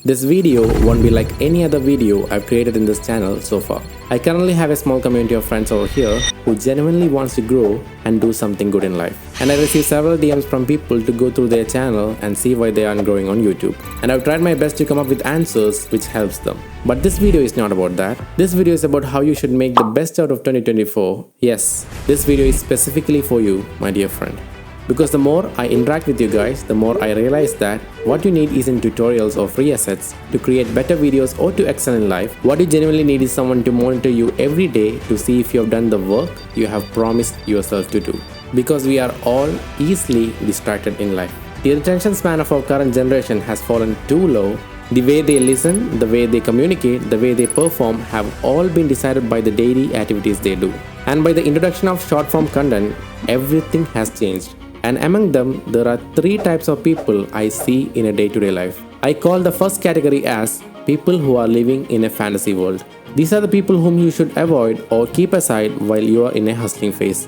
This video won't be like any other video I've created in this channel so far. I currently have a small community of friends over here who genuinely wants to grow and do something good in life. And I receive several DMs from people to go through their channel and see why they aren't growing on YouTube. And I've tried my best to come up with answers which helps them. But this video is not about that. This video is about how you should make the best out of 2024. Yes, this video is specifically for you, my dear friend. Because the more I interact with you guys, the more I realize that what you need isn't tutorials or free assets to create better videos or to excel in life. What you genuinely need is someone to monitor you every day to see if you have done the work you have promised yourself to do. Because we are all easily distracted in life. The attention span of our current generation has fallen too low. The way they listen, the way they communicate, the way they perform have all been decided by the daily activities they do. And by the introduction of short form content, everything has changed. And among them, there are three types of people I see in a day-to-day life. I call the first category as people who are living in a fantasy world. These are the people whom you should avoid or keep aside while you are in a hustling phase.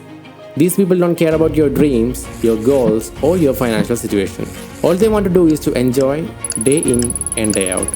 These people don't care about your dreams, your goals, or your financial situation. All they want to do is to enjoy day in and day out.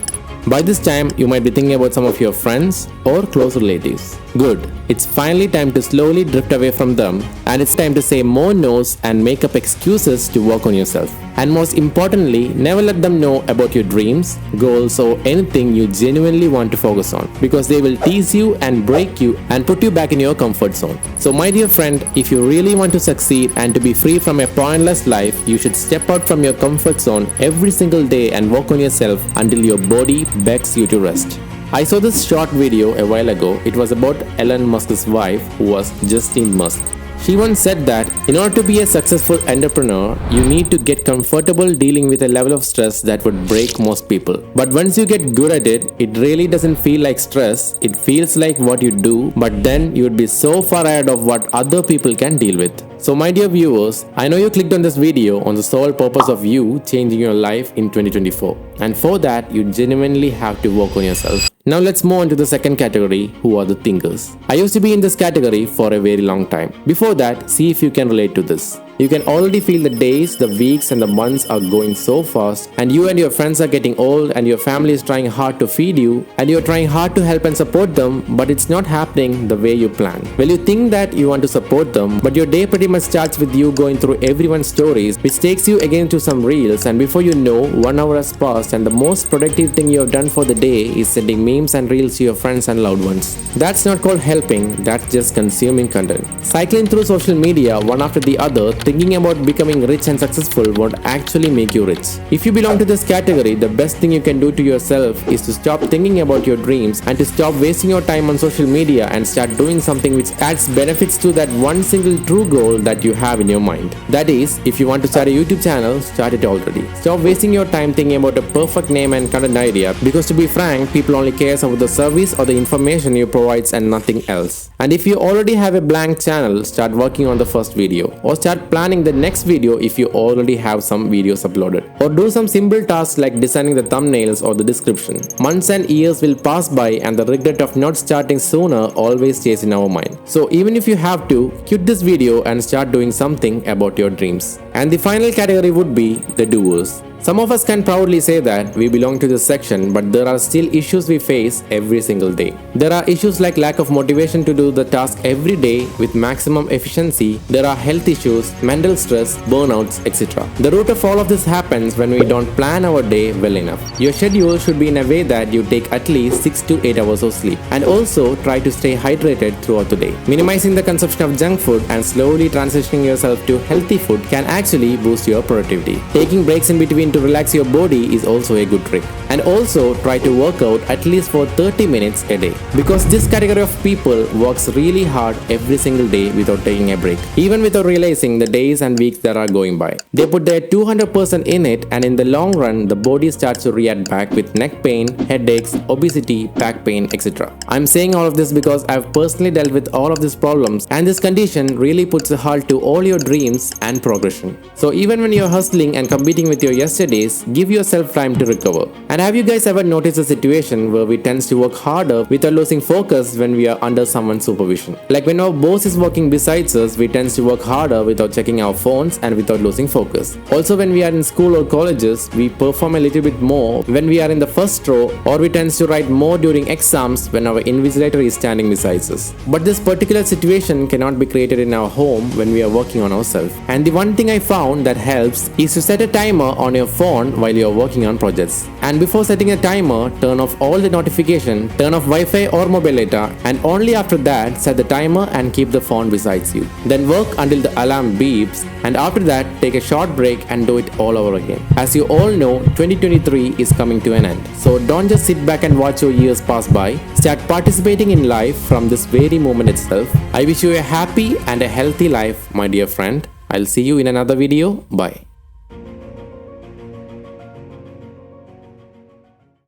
By this time, you might be thinking about some of your friends or close relatives. Good. It's finally time to slowly drift away from them, and it's time to say more no's and make up excuses to work on yourself. And most importantly, never let them know about your dreams, goals, or anything you genuinely want to focus on, because they will tease you and break you and put you back in your comfort zone. So my dear friend, if you really want to succeed and to be free from a pointless life, you should step out from your comfort zone every single day and work on yourself until your body begs you to rest. I saw this short video a while ago. It was about Elon Musk's wife, who was Justine Musk. She once said that in order to be a successful entrepreneur, you need to get comfortable dealing with a level of stress that would break most people. But once you get good at it, it really doesn't feel like stress. It feels like what you do, but then you would be so far ahead of what other people can deal with. So my dear viewers, I know you clicked on this video on the sole purpose of you changing your life in 2024. And for that, you genuinely have to work on yourself. Now let's move on to the second category, who are the thinkers. I used to be in this category for a very long time. Before that, see if you can relate to this. You can already feel the days, the weeks and the months are going so fast, and you and your friends are getting old, and your family is trying hard to feed you, and you're trying hard to help and support them, but it's not happening the way you planned. Well, you think that you want to support them, but your day pretty much starts with you going through everyone's stories, which takes you again to some reels, and before you know, 1 hour has passed, and the most productive thing you have done for the day is sending memes and reels to your friends and loved ones. That's not called helping, that's just consuming content. Cycling through social media one after the other, thinking about becoming rich and successful won't actually make you rich. If you belong to this category, the best thing you can do to yourself is to stop thinking about your dreams and to stop wasting your time on social media and start doing something which adds benefits to that one single true goal that you have in your mind. That is, if you want to start a YouTube channel, start it already. Stop wasting your time thinking about a perfect name and content idea, because to be frank, people only care about the service or the information you provide and nothing else. And if you already have a blank channel, start working on the first video, or start planning the next video if you already have some videos uploaded, or do some simple tasks like designing the thumbnails or the description. Months and years will pass by, and the regret of not starting sooner always stays in our mind. So even if you have to, quit this video and start doing something about your dreams. And the final category would be the doers. Some of us can proudly say that we belong to this section, but there are still issues we face every single day. There are issues like lack of motivation to do the task every day with maximum efficiency. There are health issues, mental stress, burnouts, etc. The root of all of this happens when we don't plan our day well enough. Your schedule should be in a way that you take at least 6 to 8 hours of sleep, and also try to stay hydrated throughout the day. Minimizing the consumption of junk food and slowly transitioning yourself to healthy food can actually boost your productivity. Taking breaks in between to relax your body is also a good trick. And also try to work out at least for 30 minutes a day, because this category of people works really hard every single day without taking a break, even without realizing the days and weeks that are going by. They put their 200% in it, and in the long run the body starts to react back with neck pain, headaches, obesity, back pain, etc. I'm saying all of this because I've personally dealt with all of these problems, and this condition really puts a halt to all your dreams and progression. So even when you're hustling and competing with your yesterday yesterday's, give yourself time to recover. And have you guys ever noticed a situation where we tend to work harder without losing focus when we are under someone's supervision? Like when our boss is working besides us, we tend to work harder without checking our phones and without losing focus. Also, when we are in school or colleges, we perform a little bit more when we are in the first row, or we tend to write more during exams when our invigilator is standing beside us. But this particular situation cannot be created in our home when we are working on ourselves. And the one thing I found that helps is to set a timer on your phone while you are working on projects. And before setting a timer, turn off all the notifications, turn off Wi-Fi or mobile data, and only after that set the timer and keep the phone beside you. Then work until the alarm beeps, and after that take a short break and do it all over again. As you all know, 2023 is coming to an end. So don't just sit back and watch your years pass by. Start participating in life from this very moment itself. I wish you a happy and a healthy life, my dear friend. I'll see you in another video. Bye.